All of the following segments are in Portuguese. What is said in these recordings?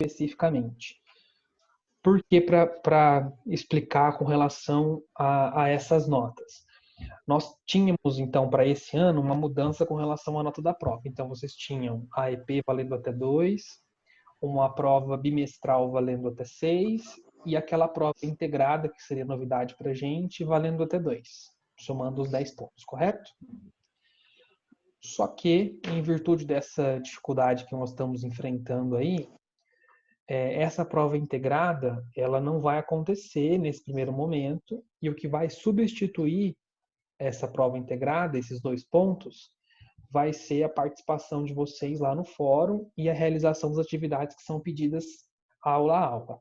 especificamente. Por que para explicar com relação a essas notas? Nós tínhamos, então, para esse ano, uma mudança com relação à nota da prova. Então, vocês tinham a EP valendo até 2, uma prova bimestral valendo até 6 e aquela prova integrada, que seria novidade para a gente, valendo até 2, somando os 10 pontos, correto? Só que, em virtude dessa dificuldade que nós estamos enfrentando aí, essa prova integrada, ela não vai acontecer nesse primeiro momento, e o que vai substituir essa prova integrada, esses 2 pontos, vai ser a participação de vocês lá no fórum e a realização das atividades que são pedidas aula a aula.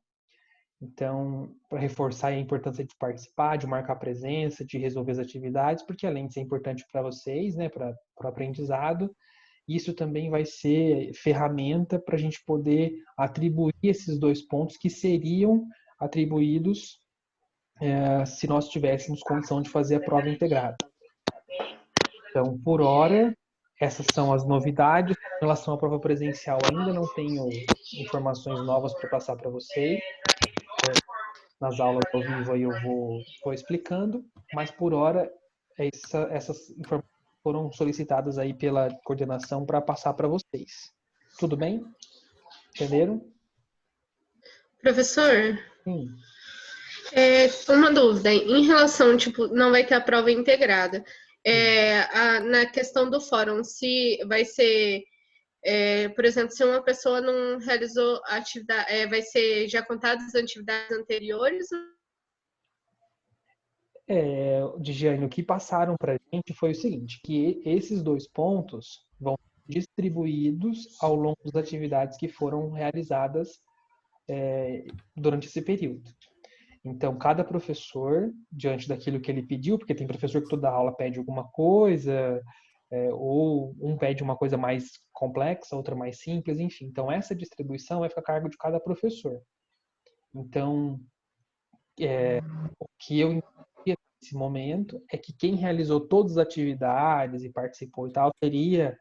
Então, para reforçar a importância de participar, de marcar presença, de resolver as atividades, porque além de ser importante para vocês, né, para o aprendizado, isso também vai ser ferramenta para a gente poder atribuir esses 2 pontos que seriam atribuídos se nós tivéssemos condição de fazer a prova integrada. Então, por hora, essas são as novidades. Em relação à prova presencial, ainda não tenho informações novas para passar para vocês. Nas aulas ao vivo aí eu vou explicando, mas por hora essas informações foram solicitadas aí pela coordenação para passar para vocês. Tudo bem? Entenderam? Professor, Sim. Uma dúvida. Em relação, tipo, não vai ter a prova integrada. Na questão do fórum, se vai ser, por exemplo, se uma pessoa não realizou a atividade, vai ser já contadas as atividades anteriores? Digiane, o que passaram para a gente foi o seguinte, que esses 2 pontos vão ser distribuídos ao longo das atividades que foram realizadas durante esse período. Então, cada professor, diante daquilo que ele pediu, porque tem professor que toda aula pede alguma coisa, ou um pede uma coisa mais complexa, outra mais simples, enfim. Então, essa distribuição vai ficar a cargo de cada professor. Então, o que eu entendi nesse momento é que quem realizou todas as atividades e participou e tal, teria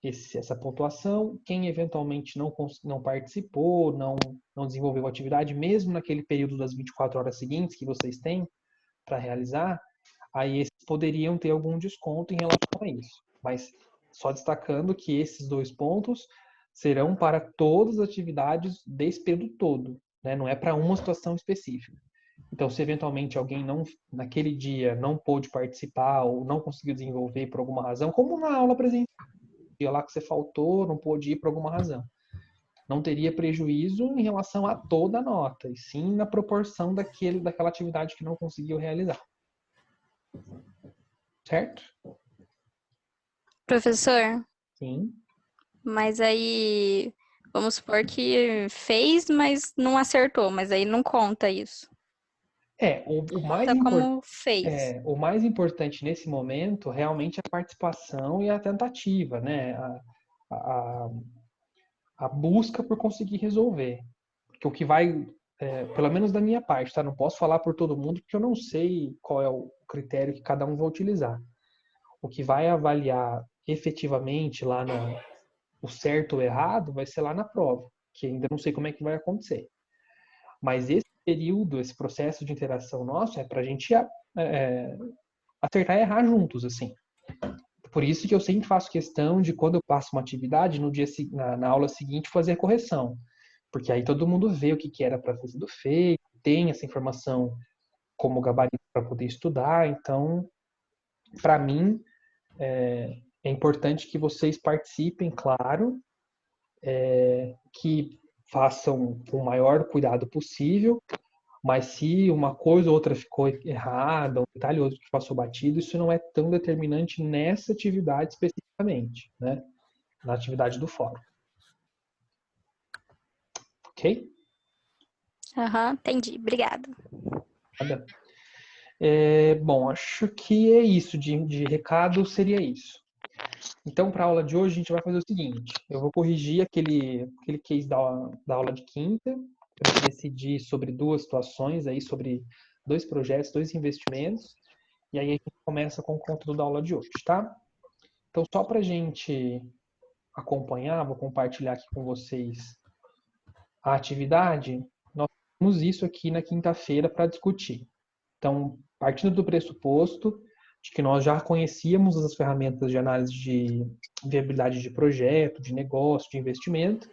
essa pontuação. Quem eventualmente não participou, não desenvolveu atividade, mesmo naquele período das 24 horas seguintes que vocês têm para realizar, aí esses poderiam ter algum desconto em relação a isso. Mas só destacando que esses 2 pontos serão para todas as atividades desse período todo, né? Não é para uma situação específica. Então, se eventualmente alguém naquele dia não pôde participar ou não conseguiu desenvolver por alguma razão, como na aula presencial, dia lá que você faltou, não pôde ir por alguma razão, não teria prejuízo em relação a toda a nota, e sim na proporção daquela atividade que não conseguiu realizar. Certo? Professor, Sim. mas aí vamos supor que fez, mas não acertou, mas aí não conta isso. Como fez. O mais importante nesse momento realmente é a participação e a tentativa, né? A busca por conseguir resolver. Porque o que vai, pelo menos da minha parte, tá? Não posso falar por todo mundo porque eu não sei qual é o critério que cada um vai utilizar. O que vai avaliar efetivamente lá o certo ou errado vai ser lá na prova, que ainda não sei como é que vai acontecer. Mas esse período, esse processo de interação nosso é para a gente acertar e errar juntos, assim. Por isso que eu sempre faço questão de, quando eu passo uma atividade, no dia na aula seguinte, fazer a correção. Porque aí todo mundo vê o que era para ter sido feito, tem essa informação como gabarito para poder estudar. Então, para mim, é importante que vocês participem, claro, que façam com o maior cuidado possível, mas se uma coisa ou outra ficou errada, um detalhe ou outro que passou batido, isso não é tão determinante nessa atividade especificamente, né? Na atividade do fórum. Ok? Entendi. Obrigada. Nada. Bom, acho que é isso. De recado seria isso. Então, para a aula de hoje, a gente vai fazer o seguinte. Eu vou corrigir aquele case da aula de quinta. Eu decidi sobre 2 situações, aí, sobre 2 projetos, 2 investimentos. E aí a gente começa com o conteúdo da aula de hoje, tá? Então, só para a gente acompanhar, vou compartilhar aqui com vocês a atividade, nós temos isso aqui na quinta-feira para discutir. Então, partindo do pressuposto de que nós já conhecíamos as ferramentas de análise de viabilidade de projeto, de negócio, de investimento,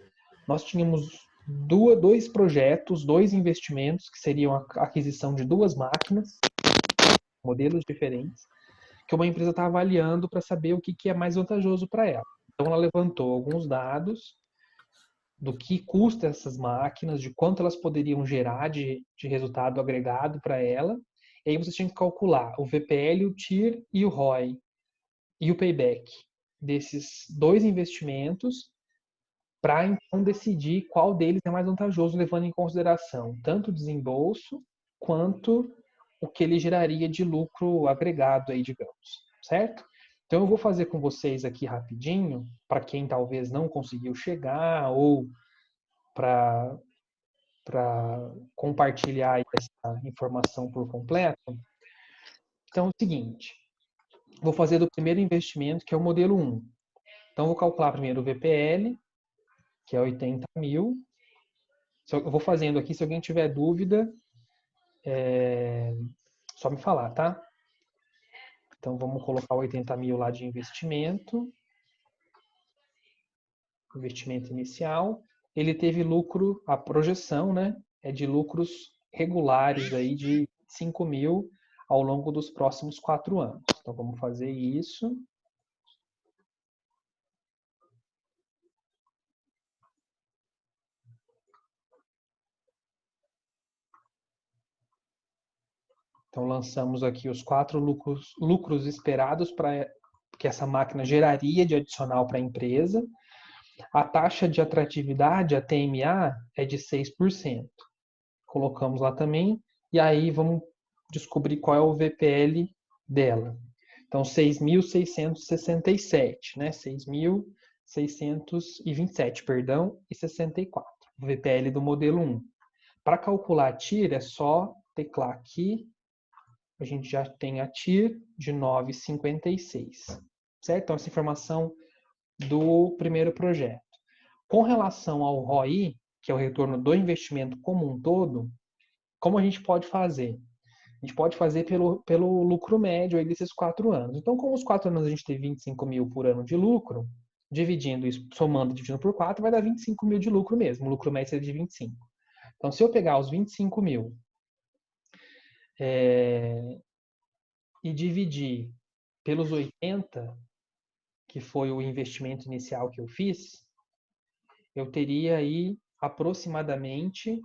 nós tínhamos dois projetos, dois investimentos, que seriam a aquisição de duas máquinas, modelos diferentes, que uma empresa está avaliando para saber o que é mais vantajoso para ela. Então, ela levantou alguns dados do que custa essas máquinas, de quanto elas poderiam gerar de resultado agregado para ela. E aí você tinha que calcular o VPL, o TIR e o ROI e o payback desses dois investimentos para então decidir qual deles é mais vantajoso, levando em consideração tanto o desembolso quanto o que ele geraria de lucro agregado aí, digamos, certo? Então eu vou fazer com vocês aqui rapidinho, para quem talvez não conseguiu chegar ou para compartilhar essa informação por completo. Então é o seguinte, vou fazer do primeiro investimento, que é o modelo 1. Então vou calcular primeiro o VPL, que é 80 mil. Eu vou fazendo aqui, se alguém tiver dúvida, só me falar, tá? Então vamos colocar 80 mil lá de investimento. Investimento inicial. Ele teve lucro, a projeção, né? É de lucros regulares aí de 5 mil ao longo dos próximos 4 anos. Então vamos fazer isso. Então lançamos aqui os 4 lucros esperados para que essa máquina geraria de adicional para a empresa. A taxa de atratividade, a TMA, é de 6%. Colocamos lá também. E aí vamos descobrir qual é o VPL dela. Então, 6.667, né? 6.627, perdão, e 64. O VPL do modelo 1. Para calcular a TIR, é só teclar aqui. A gente já tem a TIR de 9,56. Certo? Então, essa informação do primeiro projeto. Com relação ao ROI, que é o retorno do investimento como um todo, como a gente pode fazer? A gente pode fazer pelo lucro médio aí desses 4 anos. Então, como os 4 anos a gente teve 25 mil por ano de lucro, dividindo isso, somando e dividindo por 4, vai dar 25 mil de lucro mesmo. O lucro médio seria de 25. Então, se eu pegar os 25 mil e dividir pelos 80, que foi o investimento inicial que eu fiz, eu teria aí aproximadamente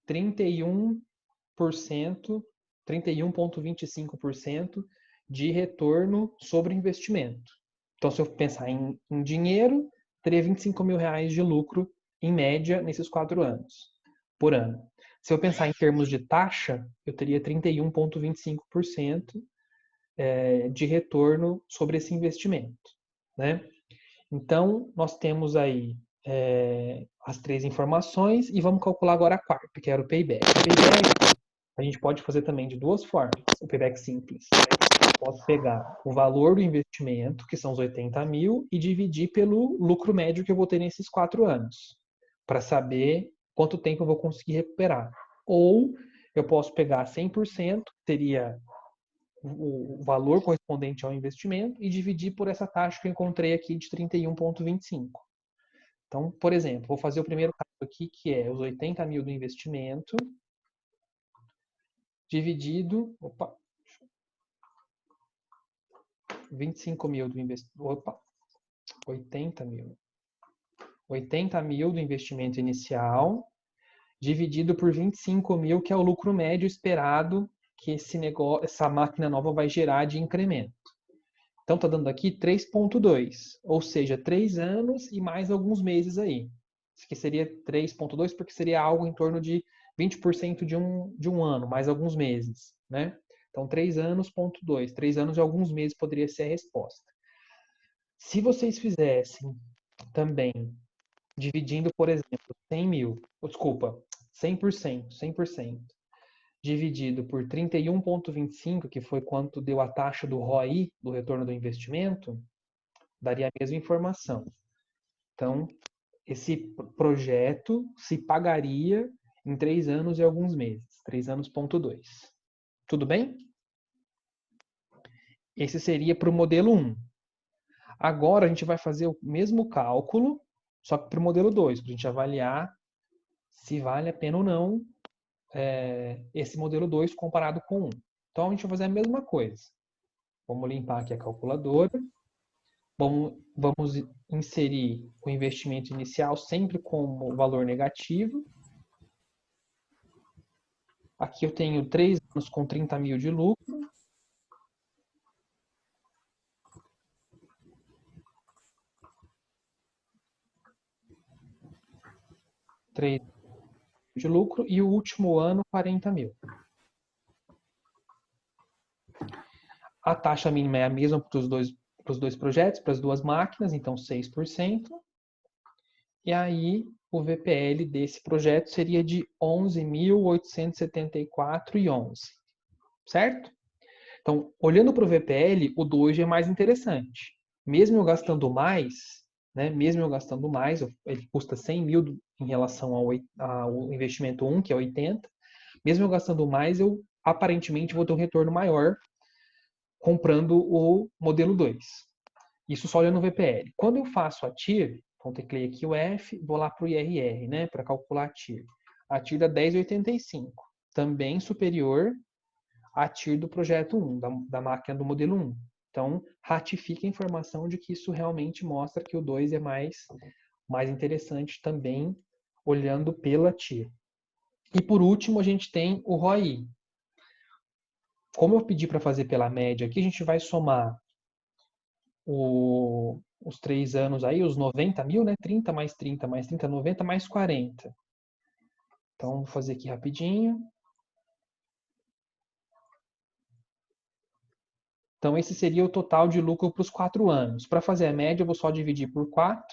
31,25% de retorno sobre investimento. Então, se eu pensar em dinheiro, teria 25 mil reais de lucro, em média, nesses 4 anos, por ano. Se eu pensar em termos de taxa, eu teria 31,25% de retorno sobre esse investimento, né? Então, nós temos aí as 3 informações e vamos calcular agora a quarta, que era o payback. O payback a gente pode fazer também de 2 formas, o payback simples. Posso pegar o valor do investimento, que são os 80 mil, e dividir pelo lucro médio que eu vou ter nesses 4 anos, para saber quanto tempo eu vou conseguir recuperar. Ou eu posso pegar 100%, teria o valor correspondente ao investimento, e dividir por essa taxa que eu encontrei aqui de 31,25. Então, por exemplo, vou fazer o primeiro caso aqui, que é os 80 mil do investimento, dividido, 25 mil do investimento, 80 mil. 80 mil do investimento inicial, dividido por 25 mil, que é o lucro médio esperado que essa máquina nova vai gerar de incremento. Então, está dando aqui 3,2, ou seja, 3 anos e mais alguns meses aí. Isso aqui seria 3,2 porque seria algo em torno de 20% de um ano, mais alguns meses, né? Então, 3 anos, 0,2. 3 anos e alguns meses poderia ser a resposta. Se vocês fizessem também, dividindo, por exemplo, 100%, dividido por 31,25, que foi quanto deu a taxa do ROI, do retorno do investimento, daria a mesma informação. Então, esse projeto se pagaria em 3 anos e alguns meses. 3 anos, ponto 2. Tudo bem? Esse seria para o modelo 1. Agora a gente vai fazer o mesmo cálculo, só que para o modelo 2, para a gente avaliar se vale a pena ou não esse modelo 2 comparado com o 1. Então a gente vai fazer a mesma coisa. Vamos limpar aqui a calculadora. Vamos inserir o investimento inicial sempre como valor negativo. Aqui eu tenho 3 anos com 30 mil de lucro. De lucro e o último ano 40 mil. A taxa mínima é a mesma para os dois projetos, para as duas máquinas, então 6%. E aí o VPL desse projeto seria de 11.874,11. Certo? Então, olhando para o VPL, o 2 é mais interessante. Mesmo eu gastando mais, né, ele custa 100 mil em relação ao investimento 1, que é 80. Mesmo eu gastando mais, eu aparentemente vou ter um retorno maior comprando o modelo 2. Isso só olhando o VPL. Quando eu faço a TIR, então teclei aqui o F, vou lá para o IRR, né, para calcular a TIR. A TIR dá 10,85, também superior à TIR do projeto 1, da máquina do modelo 1. Então, ratifica a informação de que isso realmente mostra que o 2 é mais interessante também, olhando pela TIR. E por último, a gente tem o ROI. Como eu pedi para fazer pela média aqui, a gente vai somar os 3 anos aí, os 90 mil, né? 30 mais 30 mais 30, 90 mais 40. Então, vou fazer aqui rapidinho. Então, esse seria o total de lucro para os 4 anos. Para fazer a média, eu vou só dividir por 4.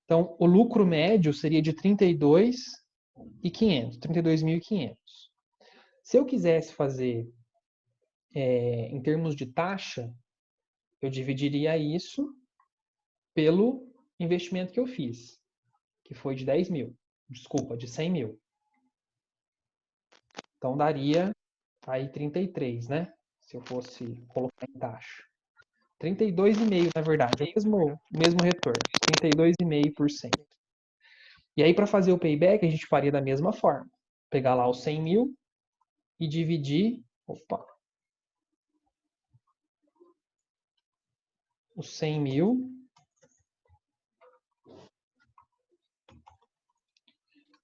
Então, o lucro médio seria de 32.500. Se eu quisesse fazer em termos de taxa, eu dividiria isso pelo investimento que eu fiz, que foi de 10 mil. Desculpa, de 100 mil. Então, daria aí 33, né? Se eu fosse colocar em taxa. 32,5, na verdade. É o mesmo retorno. 32,5%. E aí, para fazer o payback, a gente faria da mesma forma. Pegar lá os 100 mil e dividir... Os 100 mil...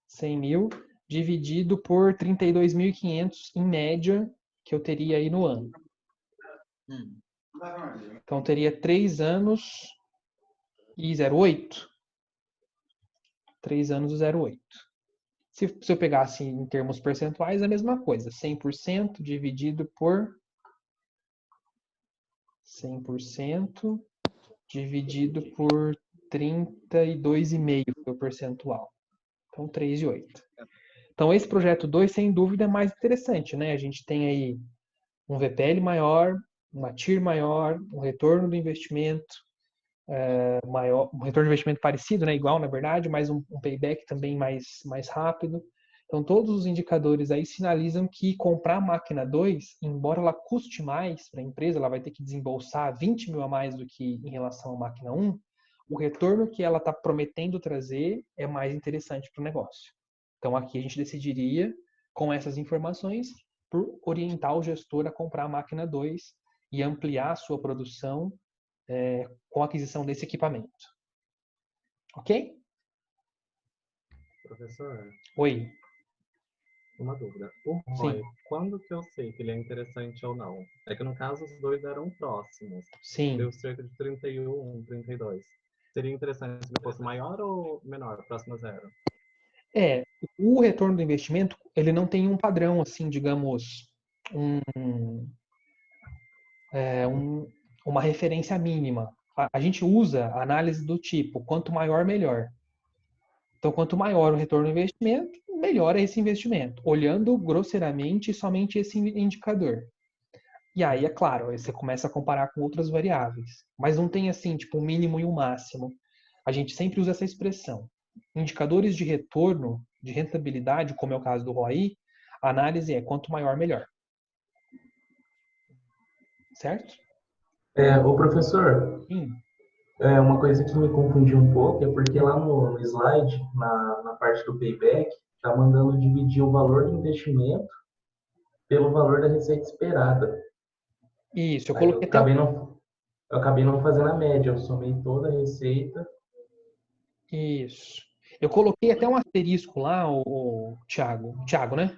100 mil dividido por 32.500 em média que eu teria aí no ano. Então, teria 3 anos e 0,8. 3 anos e 0,8. Se eu pegasse em termos percentuais, é a mesma coisa. 100% dividido por 100% dividido por 32,5 foi o percentual. Então, 3,8. Então, esse projeto 2, sem dúvida, é mais interessante, né? A gente tem aí um VPL maior, uma TIR maior, um retorno do investimento maior, um retorno de investimento parecido, né? Igual, na verdade, mas um payback também mais rápido. Então, todos os indicadores aí sinalizam que comprar a máquina 2, embora ela custe mais para a empresa, ela vai ter que desembolsar 20 mil a mais do que em relação à máquina 1, o retorno que ela está prometendo trazer é mais interessante para o negócio. Então, aqui a gente decidiria, com essas informações, por orientar o gestor a comprar a máquina 2 e ampliar a sua produção com a aquisição desse equipamento. Ok? Professor? Oi. Uma dúvida. O ROI, quando que eu sei que ele é interessante ou não? É que no caso os dois eram próximos. Sim. Deu cerca de 31, 32. Seria interessante se ele fosse maior ou menor, próximo a zero? O retorno do investimento, ele não tem um padrão, assim, digamos, uma referência mínima. A gente usa a análise do tipo, quanto maior, melhor. Então, quanto maior o retorno do investimento, melhor é esse investimento, olhando grosseiramente somente esse indicador. E aí, é claro, aí você começa a comparar com outras variáveis. Mas não tem assim, tipo, um mínimo e um máximo. a gente sempre usa essa expressão. Indicadores de retorno, de rentabilidade, como é o caso do ROI, a análise é quanto maior, melhor. Certo? Ô professor, Sim. uma coisa que me confundiu um pouco é porque lá no slide, na parte do payback, está mandando dividir o valor do investimento pelo valor da receita esperada. Isso, eu Aí coloquei até eu acabei não fazendo a média, eu somei toda a receita. Isso. Eu coloquei até um asterisco lá, o Thiago. Thiago, né?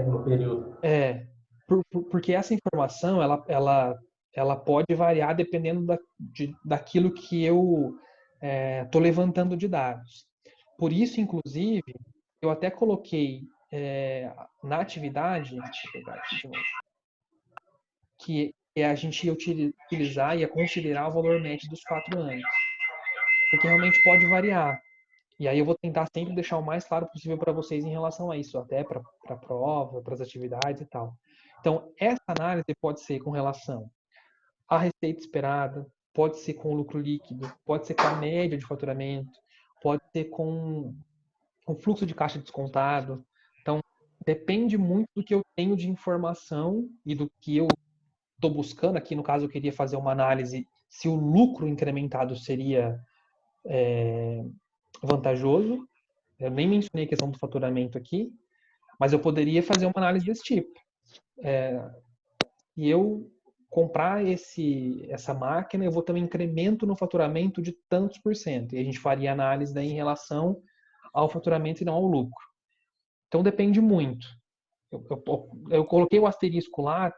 No período. Porque essa informação, ela pode variar dependendo daquilo que eu estou levantando de dados. Por isso, inclusive, eu até coloquei na atividade, deixa eu pegar aqui de novo, que a gente ia utilizar e ia considerar o valor médio dos 4 anos. Porque realmente pode variar. E aí eu vou tentar sempre deixar o mais claro possível para vocês em relação a isso, até para a prova, para as atividades e tal. Então, essa análise pode ser com relação à receita esperada, pode ser com o lucro líquido, pode ser com a média de faturamento, pode ser com o fluxo de caixa descontado. Então, depende muito do que eu tenho de informação e do que eu estou buscando. Aqui, no caso, eu queria fazer uma análise se o lucro incrementado seria vantajoso. Eu nem mencionei a questão do faturamento aqui, mas eu poderia fazer uma análise desse tipo. E eu comprar essa máquina, eu vou ter um incremento no faturamento de tantos por cento. E a gente faria análise daí em relação ao faturamento e não ao lucro. Então depende muito. Eu coloquei o asterisco lá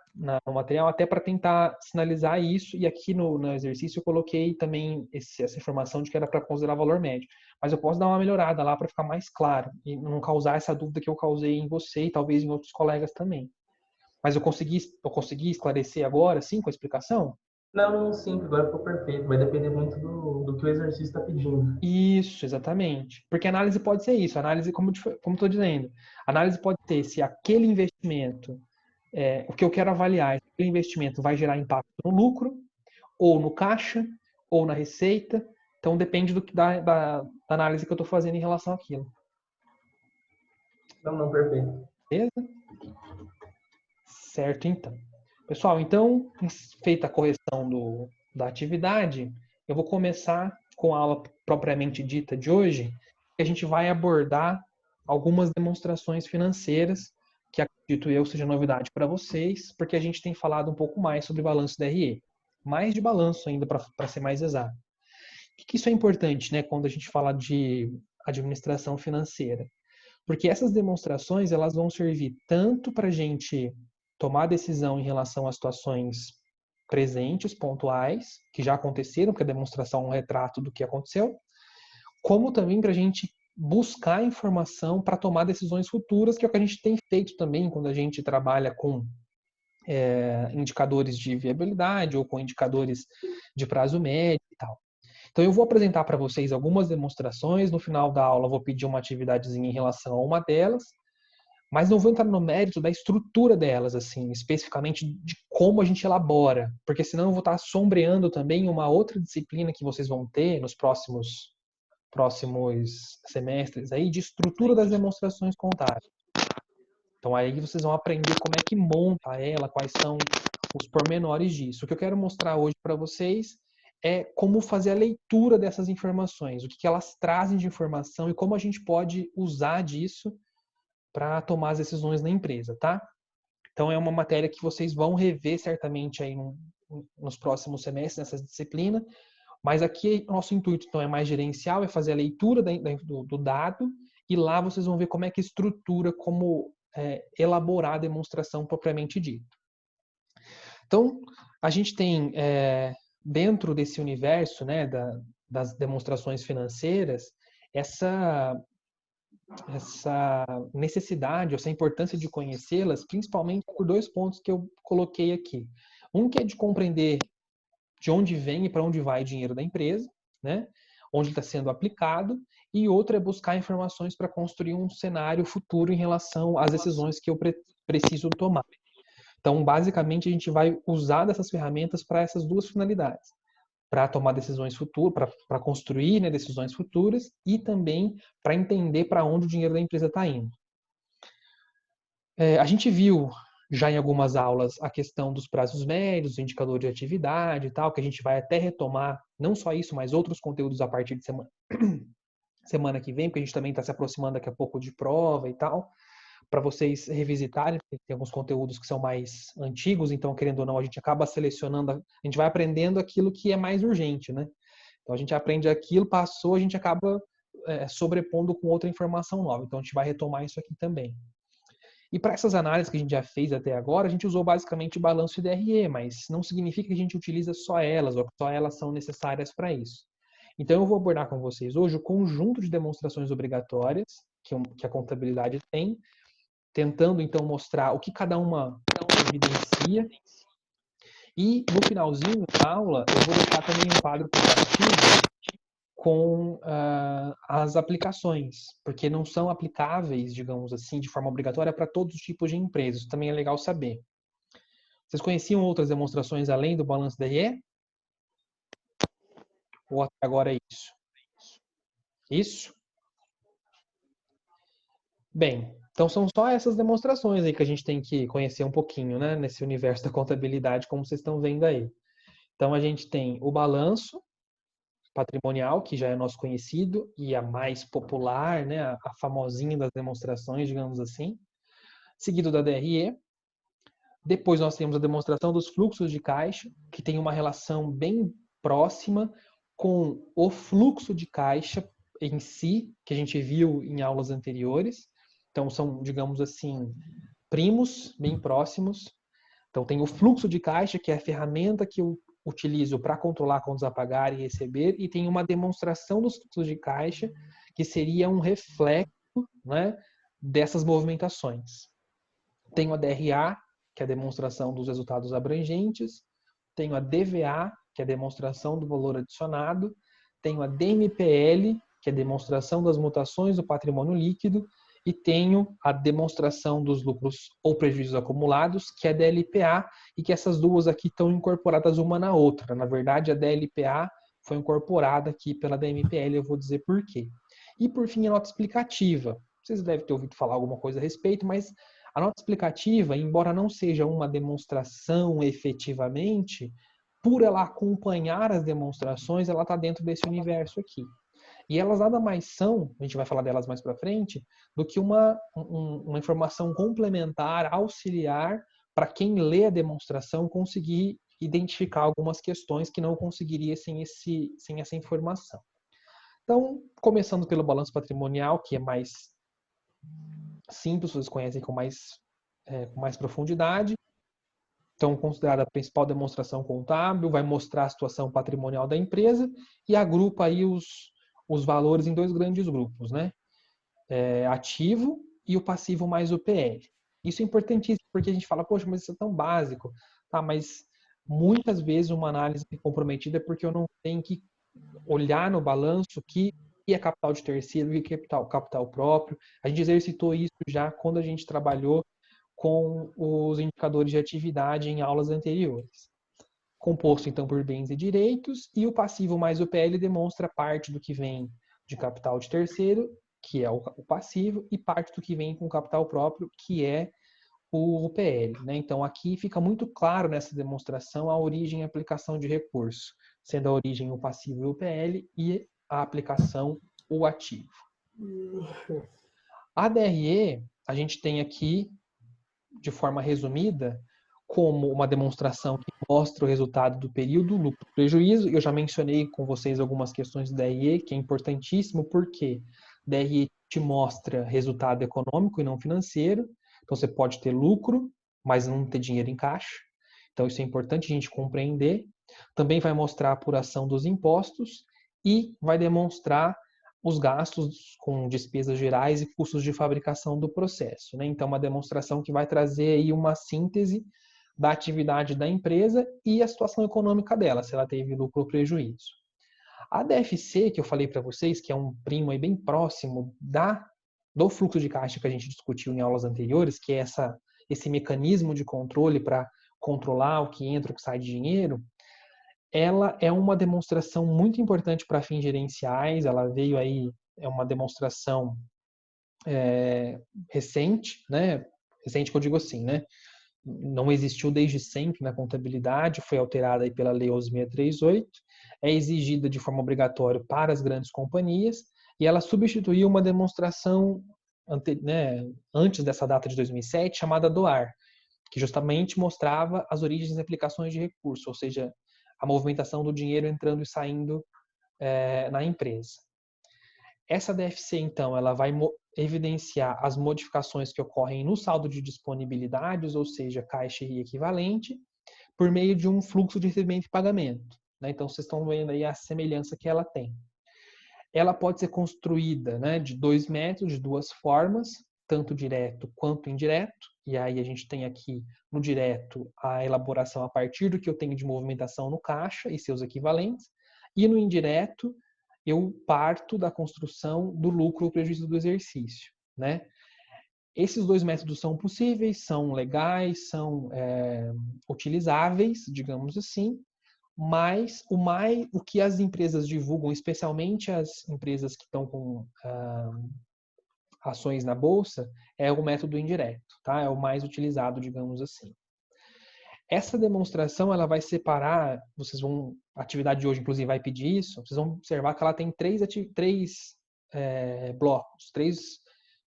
no material até para tentar sinalizar isso, e aqui no exercício eu coloquei também essa informação de que era para considerar valor médio. Mas eu posso dar uma melhorada lá para ficar mais claro e não causar essa dúvida que eu causei em você e talvez em outros colegas também. Mas eu consegui esclarecer agora, sim, com a explicação? Não, sim, agora ficou perfeito. Vai depender muito do que o exercício está pedindo. Isso, exatamente. Porque a análise pode ser isso. A análise, como estou dizendo, a análise pode ser se aquele investimento, o que eu quero avaliar, se aquele investimento vai gerar impacto no lucro, ou no caixa, ou na receita. Então depende da análise que eu estou fazendo em relação àquilo. Não, perfeito. Beleza? Certo, então. Pessoal, então, feita a correção da atividade, eu vou começar com a aula propriamente dita de hoje, que a gente vai abordar algumas demonstrações financeiras, que acredito eu seja novidade para vocês, porque a gente tem falado um pouco mais sobre balanço DRE. Mais de balanço ainda, para ser mais exato. Por que isso é importante, né, quando a gente fala de administração financeira? Porque essas demonstrações, elas vão servir tanto para a gente tomar decisão em relação a situações presentes, pontuais, que já aconteceram, porque a demonstração é um retrato do que aconteceu, como também para a gente buscar informação para tomar decisões futuras, que é o que a gente tem feito também quando a gente trabalha com indicadores de viabilidade ou com indicadores de prazo médio e tal. Então eu vou apresentar para vocês algumas demonstrações, no final da aula eu vou pedir uma atividadezinha em relação a uma delas, mas não vou entrar no mérito da estrutura delas, assim, especificamente de como a gente elabora, porque senão eu vou estar sombreando também uma outra disciplina que vocês vão ter nos próximos semestres aí, de estrutura das demonstrações contábeis. Então aí vocês vão aprender como é que monta ela, quais são os pormenores disso. O que eu quero mostrar hoje para vocês é como fazer a leitura dessas informações, o que elas trazem de informação e como a gente pode usar disso para tomar as decisões na empresa, tá? Então é uma matéria que vocês vão rever certamente aí nos próximos semestres, nessa disciplina, mas aqui nosso intuito então é mais gerencial, é fazer a leitura do dado, e lá vocês vão ver como é que estrutura, como elaborar a demonstração propriamente dita. Então, a gente tem dentro desse universo, né, das demonstrações financeiras, essa necessidade, essa importância de conhecê-las, principalmente por 2 pontos que eu coloquei aqui. Um que é de compreender de onde vem e para onde vai o dinheiro da empresa, né, onde está sendo aplicado, e outro é buscar informações para construir um cenário futuro em relação às decisões que eu preciso tomar. Então, basicamente, a gente vai usar dessas ferramentas para essas duas finalidades. para tomar decisões futuras, para construir, né, decisões futuras e também para entender para onde o dinheiro da empresa está indo. A gente viu já em algumas aulas a questão dos prazos médios, indicador de atividade e tal, que a gente vai até retomar, não só isso, mas outros conteúdos a partir de semana que vem, porque a gente também está se aproximando daqui a pouco de prova e tal, para vocês revisitarem, porque tem alguns conteúdos que são mais antigos, então, querendo ou não, a gente acaba selecionando, a gente vai aprendendo aquilo que é mais urgente, né? Então, a gente aprende aquilo, passou, a gente acaba sobrepondo com outra informação nova. Então, a gente vai retomar isso aqui também. E para essas análises que a gente já fez até agora, a gente usou basicamente balanço e DRE, mas não significa que a gente utiliza só elas, ou que só elas são necessárias para isso. Então, eu vou abordar com vocês hoje o conjunto de demonstrações obrigatórias que a contabilidade tem, tentando, então, mostrar o que cada uma evidencia. E, no finalzinho da aula, eu vou deixar também um quadro comparativo com as aplicações, porque não são aplicáveis, digamos assim, de forma obrigatória para todos os tipos de empresas. Isso também é legal saber. Vocês conheciam outras demonstrações além do balanço DRE? Ou até agora é isso? Isso? Bem, então são só essas demonstrações aí que a gente tem que conhecer um pouquinho, né, nesse universo da contabilidade, como vocês estão vendo aí. Então a gente tem o balanço patrimonial, que já é nosso conhecido e a mais popular, né, a famosinha das demonstrações, digamos assim, seguido da DRE. Depois nós temos a demonstração dos fluxos de caixa, que tem uma relação bem próxima com o fluxo de caixa em si, que a gente viu em aulas anteriores. Então são, digamos assim, primos bem próximos. Então tem o fluxo de caixa, que é a ferramenta que eu utilizo para controlar contas a pagar e receber, e tem uma demonstração dos fluxos de caixa, que seria um reflexo, né, dessas movimentações. Tenho a DRA, que é a demonstração dos resultados abrangentes, tenho a DVA, que é a demonstração do valor adicionado, tenho a DMPL, que é a demonstração das mutações do patrimônio líquido, e tenho a demonstração dos lucros ou prejuízos acumulados, que é a DLPA, e que essas duas aqui estão incorporadas uma na outra. Na verdade, a DLPA foi incorporada aqui pela DMPL, eu vou dizer por quê. E por fim, a nota explicativa. Vocês devem ter ouvido falar alguma coisa a respeito, mas a nota explicativa, embora não seja uma demonstração efetivamente, por ela acompanhar as demonstrações, ela está dentro desse universo aqui. E elas nada mais são, a gente vai falar delas mais para frente, do que uma informação complementar, auxiliar, para quem lê a demonstração conseguir identificar algumas questões que não conseguiria sem essa informação. Então, começando pelo balanço patrimonial, que é mais simples, vocês conhecem com mais profundidade. Então, considerada a principal demonstração contábil, vai mostrar a situação patrimonial da empresa e agrupa aí os valores em dois grandes grupos, né? Ativo e o passivo mais o PL. Isso é importantíssimo porque a gente fala, poxa, mas isso é tão básico. Tá, mas muitas vezes uma análise é comprometida porque eu não tenho que olhar no balanço que é capital de terceiro e que é capital próprio. A gente exercitou isso já quando a gente trabalhou com os indicadores de atividade em aulas anteriores. Composto, então, por bens e direitos, e o passivo mais o PL demonstra parte do que vem de capital de terceiro, que é o passivo, e parte do que vem com capital próprio, que é o PL. Né? Então, aqui fica muito claro nessa demonstração a origem e aplicação de recurso, sendo a origem o passivo e o PL, e a aplicação o ativo. A DRE, a gente tem aqui, de forma resumida, como uma demonstração que mostra o resultado do período, lucro e prejuízo. Eu já mencionei com vocês algumas questões do DRE, que é importantíssimo, porque DRE te mostra resultado econômico e não financeiro. Então, você pode ter lucro, mas não ter dinheiro em caixa. Então, isso é importante a gente compreender. Também vai mostrar a apuração dos impostos e vai demonstrar os gastos com despesas gerais e custos de fabricação do processo. Né? Então, uma demonstração que vai trazer aí uma síntese da atividade da empresa e a situação econômica dela, se ela teve lucro ou prejuízo. A DFC, que eu falei para vocês, que é um primo aí bem próximo do fluxo de caixa que a gente discutiu em aulas anteriores, que é esse mecanismo de controle para controlar o que entra e o que sai de dinheiro, ela é uma demonstração muito importante para fins gerenciais, ela veio aí, é uma demonstração recente, né? Recente que eu digo assim, né? Não existiu desde sempre na contabilidade, foi alterada aí pela Lei 11.638, é exigida de forma obrigatória para as grandes companhias, e ela substituiu uma demonstração antes dessa data de 2007, chamada DOAR, que justamente mostrava as origens e aplicações de recursos, ou seja, a movimentação do dinheiro entrando e saindo na empresa. Essa DFC, então, ela vai evidenciar as modificações que ocorrem no saldo de disponibilidades, ou seja, caixa e equivalente, por meio de um fluxo de recebimento e pagamento, né? Então, vocês estão vendo aí a semelhança que ela tem. Ela pode ser construída, né, de 2 métodos, de 2 formas, tanto direto quanto indireto. E aí a gente tem aqui no direto a elaboração a partir do que eu tenho de movimentação no caixa e seus equivalentes. E no indireto, eu parto da construção do lucro ou prejuízo do exercício, né? Esses 2 métodos são possíveis, são legais, são utilizáveis, digamos assim, mas o que as empresas divulgam, especialmente as empresas que estão com ações na bolsa, é o método indireto, tá? É o mais utilizado, digamos assim. Essa demonstração, ela vai separar, a atividade de hoje, inclusive, vai pedir isso, vocês vão observar que ela tem 3 blocos, 3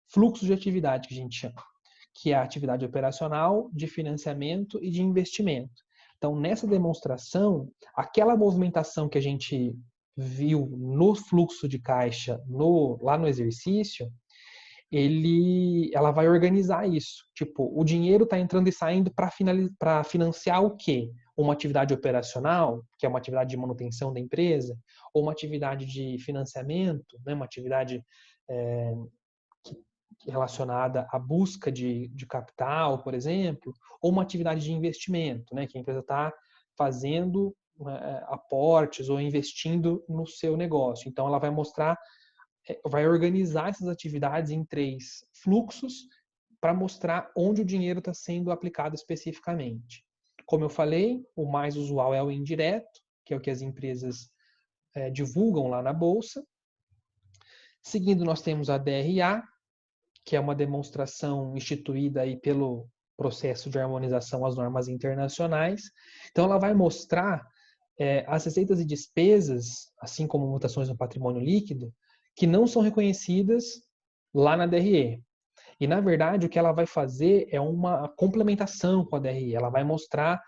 fluxos de atividade que a gente chama, que é a atividade operacional, de financiamento e de investimento. Então, nessa demonstração, aquela movimentação que a gente viu no fluxo de caixa, lá no exercício, ela vai organizar isso. Tipo, o dinheiro está entrando e saindo para financiar o quê? Uma atividade operacional, que é uma atividade de manutenção da empresa, ou uma atividade de financiamento, né? Uma atividade relacionada à busca de capital, por exemplo, ou uma atividade de investimento, né? Que a empresa está fazendo aportes ou investindo no seu negócio. Então, ela vai organizar essas atividades em 3 fluxos para mostrar onde o dinheiro está sendo aplicado especificamente. Como eu falei, o mais usual é o indireto, que é o que as empresas divulgam lá na bolsa. Seguindo, nós temos a DRA, que é uma demonstração instituída aí pelo processo de harmonização às normas internacionais. Então, ela vai mostrar as receitas e despesas, assim como mutações no patrimônio líquido, que não são reconhecidas lá na DRE. E, na verdade, o que ela vai fazer é uma complementação com a DRE. Ela vai mostrar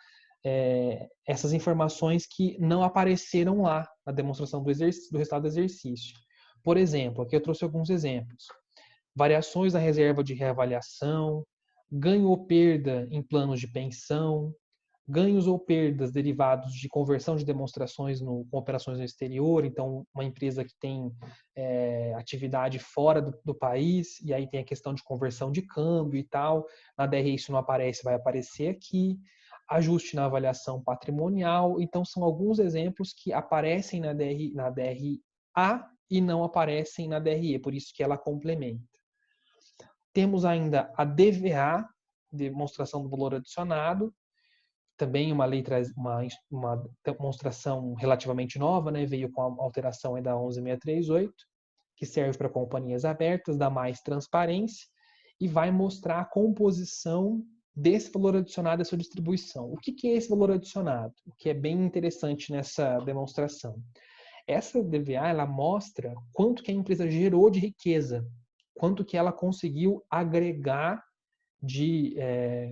essas informações que não apareceram lá na demonstração do resultado do exercício. Por exemplo, aqui eu trouxe alguns exemplos. Variações na reserva de reavaliação, ganho ou perda em planos de pensão, ganhos ou perdas derivados de conversão de demonstrações com operações no exterior. Então, uma empresa que tem atividade fora do país, e aí tem a questão de conversão de câmbio e tal. Na DRE isso não aparece, vai aparecer aqui. Ajuste na avaliação patrimonial. Então, são alguns exemplos que aparecem na DRA e não aparecem na DRE, por isso que ela complementa. Temos ainda a DVA, demonstração do valor adicionado, também uma demonstração relativamente nova, né? Veio com a alteração da 11.638, que serve para companhias abertas, dá mais transparência e vai mostrar a composição desse valor adicionado e a sua distribuição. O que é esse valor adicionado? O que é bem interessante nessa demonstração. Essa DVA, ela mostra quanto que a empresa gerou de riqueza, quanto que ela conseguiu agregar de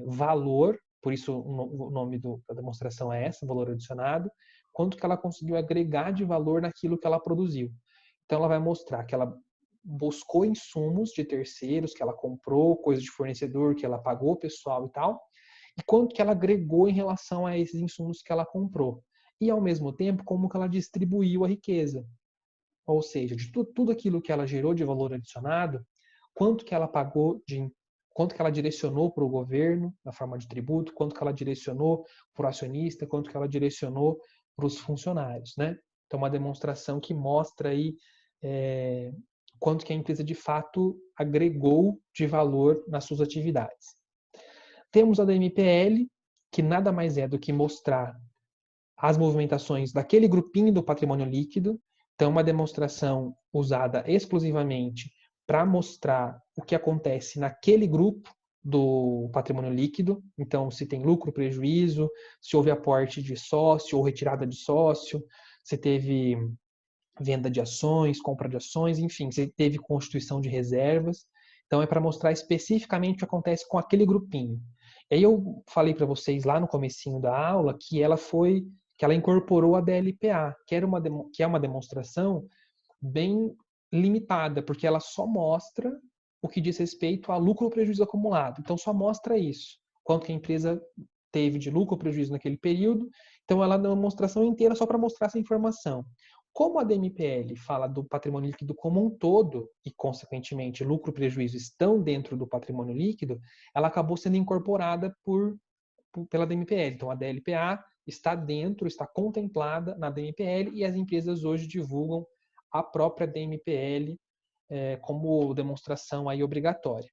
valor, por isso o nome da demonstração é essa, valor adicionado, quanto que ela conseguiu agregar de valor naquilo que ela produziu. Então, ela vai mostrar que ela buscou insumos de terceiros, que ela comprou coisas de fornecedor, que ela pagou pessoal e tal, e quanto que ela agregou em relação a esses insumos que ela comprou. E, ao mesmo tempo, como que ela distribuiu a riqueza. Ou seja, de tudo aquilo que ela gerou de valor adicionado, quanto que ela pagou, quanto que ela direcionou para o governo, na forma de tributo, quanto que ela direcionou para o acionista, quanto que ela direcionou para os funcionários, né? Então, uma demonstração que mostra aí quanto que a empresa, de fato, agregou de valor nas suas atividades. Temos a da MPL, que nada mais é do que mostrar as movimentações daquele grupinho do patrimônio líquido. Então, uma demonstração usada exclusivamente para mostrar o que acontece naquele grupo do patrimônio líquido. Então, se tem lucro, prejuízo, se houve aporte de sócio ou retirada de sócio, se teve venda de ações, compra de ações, enfim, se teve constituição de reservas. Então, é para mostrar especificamente o que acontece com aquele grupinho. E aí eu falei para vocês lá no comecinho da aula que ela incorporou a DLPA, que é uma demonstração bem limitada, porque ela só mostra o que diz respeito a lucro ou prejuízo acumulado. Então, só mostra isso, quanto que a empresa teve de lucro ou prejuízo naquele período. Então, ela dá uma demonstração inteira só para mostrar essa informação. Como a DMPL fala do patrimônio líquido como um todo, e, consequentemente, lucro e prejuízo estão dentro do patrimônio líquido, ela acabou sendo incorporada pela DMPL. Então, a DLPA está contemplada na DMPL, e as empresas hoje divulgam a própria DMPL como demonstração aí obrigatória.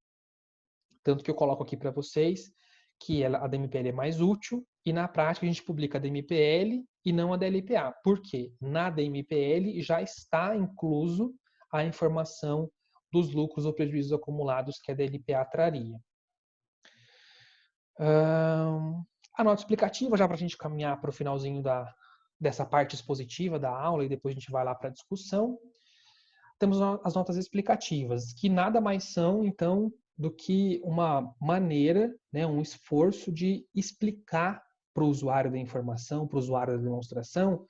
Tanto que eu coloco aqui para vocês que a DMPL é mais útil, e na prática a gente publica a DMPL e não a DLPA. Por quê? Na DMPL já está incluso a informação dos lucros ou prejuízos acumulados que a DLPA traria. A nota explicativa, já para a gente caminhar para o finalzinho dessa parte expositiva da aula, e depois a gente vai lá para a discussão. Temos as notas explicativas, que nada mais são, então, do que uma maneira, né, um esforço de explicar para o usuário da informação, para o usuário da demonstração,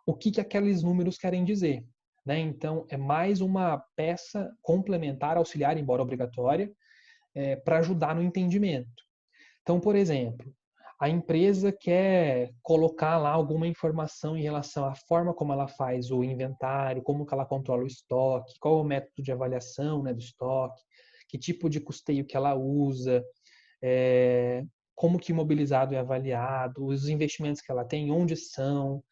o que aqueles números querem dizer. Né? Então, é mais uma peça complementar, auxiliar, embora obrigatória, para ajudar no entendimento. Então, por exemplo, a empresa quer colocar lá alguma informação em relação à forma como ela faz o inventário, como que ela controla o estoque, qual é o método de avaliação, né, do estoque, que tipo de custeio que ela usa, como que o imobilizado é avaliado, os investimentos que ela tem, onde são,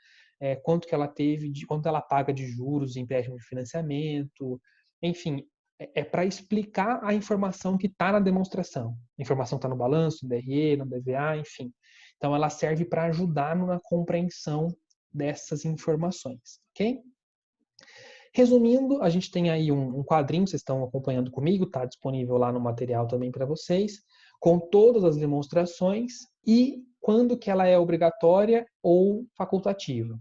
quanto que ela teve, quanto ela paga de juros, empréstimo de financiamento, enfim, é para explicar a informação que está na demonstração. A informação está no balanço, no DRE, no DVA, enfim. Então, ela serve para ajudar na compreensão dessas informações, ok? Resumindo, a gente tem aí um quadrinho, vocês estão acompanhando comigo, está disponível lá no material também para vocês, com todas as demonstrações e quando que ela é obrigatória ou facultativa.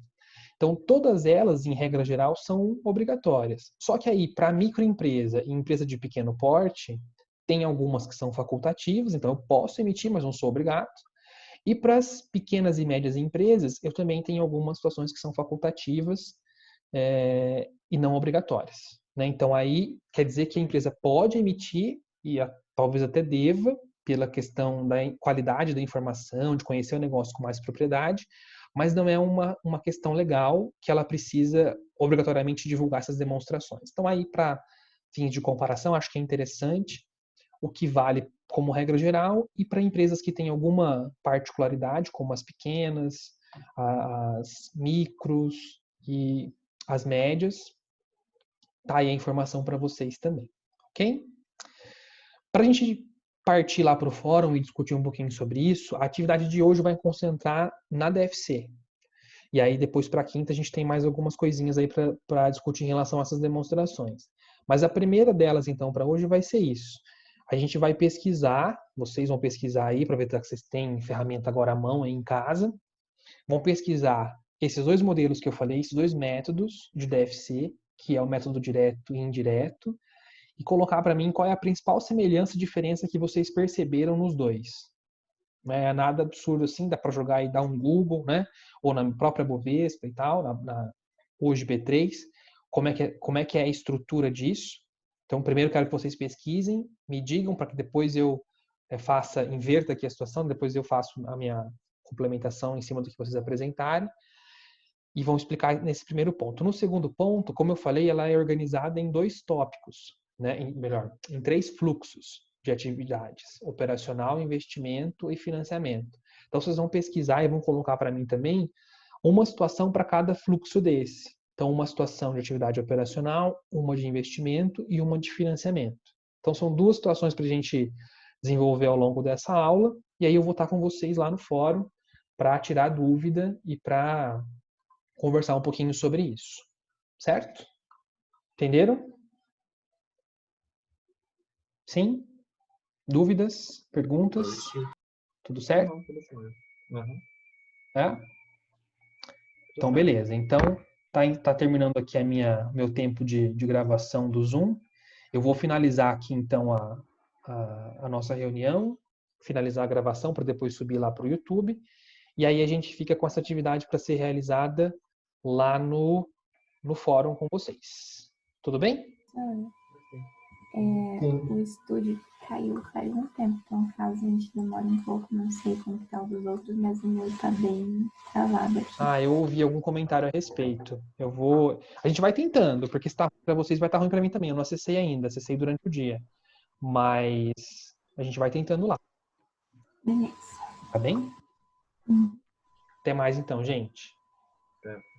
Então, todas elas, em regra geral, são obrigatórias. Só que aí, para microempresa e empresa de pequeno porte, tem algumas que são facultativas, então eu posso emitir, mas não sou obrigado. E para as pequenas e médias empresas, eu também tenho algumas situações que são facultativas e não obrigatórias. Né? Então, aí quer dizer que a empresa pode emitir, e talvez até deva, pela questão da qualidade da informação, de conhecer o negócio com mais propriedade, mas não é uma questão legal que ela precisa obrigatoriamente divulgar essas demonstrações. Então, aí, para fins de comparação, acho que é interessante o que vale como regra geral, e para empresas que têm alguma particularidade, como as pequenas, as micros e as médias, tá aí a informação para vocês também, ok? Para a gente partir lá para o fórum e discutir um pouquinho sobre isso, a atividade de hoje vai concentrar na DFC. E aí depois para a quinta a gente tem mais algumas coisinhas aí para discutir em relação a essas demonstrações. Mas a primeira delas então para hoje vai ser isso. A gente vai pesquisar, vocês vão pesquisar aí, aproveitar que vocês têm ferramenta agora à mão aí em casa, vão pesquisar esses dois modelos que eu falei, esses dois métodos de DFC, que é o método direto e indireto, e colocar para mim qual é a principal semelhança e diferença que vocês perceberam nos dois. Não é nada absurdo assim, dá para jogar e dar um Google, né? Ou na própria Bovespa e tal, hoje B3, como é que é a estrutura disso. Então, primeiro quero que vocês pesquisem, me digam para que depois eu inverta aqui a situação, depois eu faço a minha complementação em cima do que vocês apresentarem e vão explicar nesse primeiro ponto. No segundo ponto, como eu falei, ela é organizada em dois tópicos, né? Em 3 fluxos de atividades: operacional, investimento e financiamento. Então, vocês vão pesquisar e vão colocar para mim também uma situação para cada fluxo desse. Então, uma situação de atividade operacional, uma de investimento e uma de financiamento. Então, são 2 situações para a gente desenvolver ao longo dessa aula. E aí eu vou estar com vocês lá no fórum para tirar dúvida e para conversar um pouquinho sobre isso. Certo? Entenderam? Sim? Dúvidas? Perguntas? Tudo certo? Não, tudo certo. Uhum. É? Então, beleza. Então, tá terminando aqui meu tempo de gravação do Zoom. Eu vou finalizar aqui, então, a nossa reunião, finalizar a gravação para depois subir lá para o YouTube. E aí a gente fica com essa atividade para ser realizada lá no fórum com vocês. Tudo bem? O estúdio caiu faz um tempo, então caso a gente demore um pouco, não sei como que tá o dos outros, mas o meu tá bem travado aqui. Eu ouvi algum comentário a respeito. A gente vai tentando, porque se tá ruim para vocês, vai estar ruim para mim também. Eu não acessei ainda, acessei durante o dia. Mas a gente vai tentando lá. Beleza. Tá bem? Até mais então, gente. É.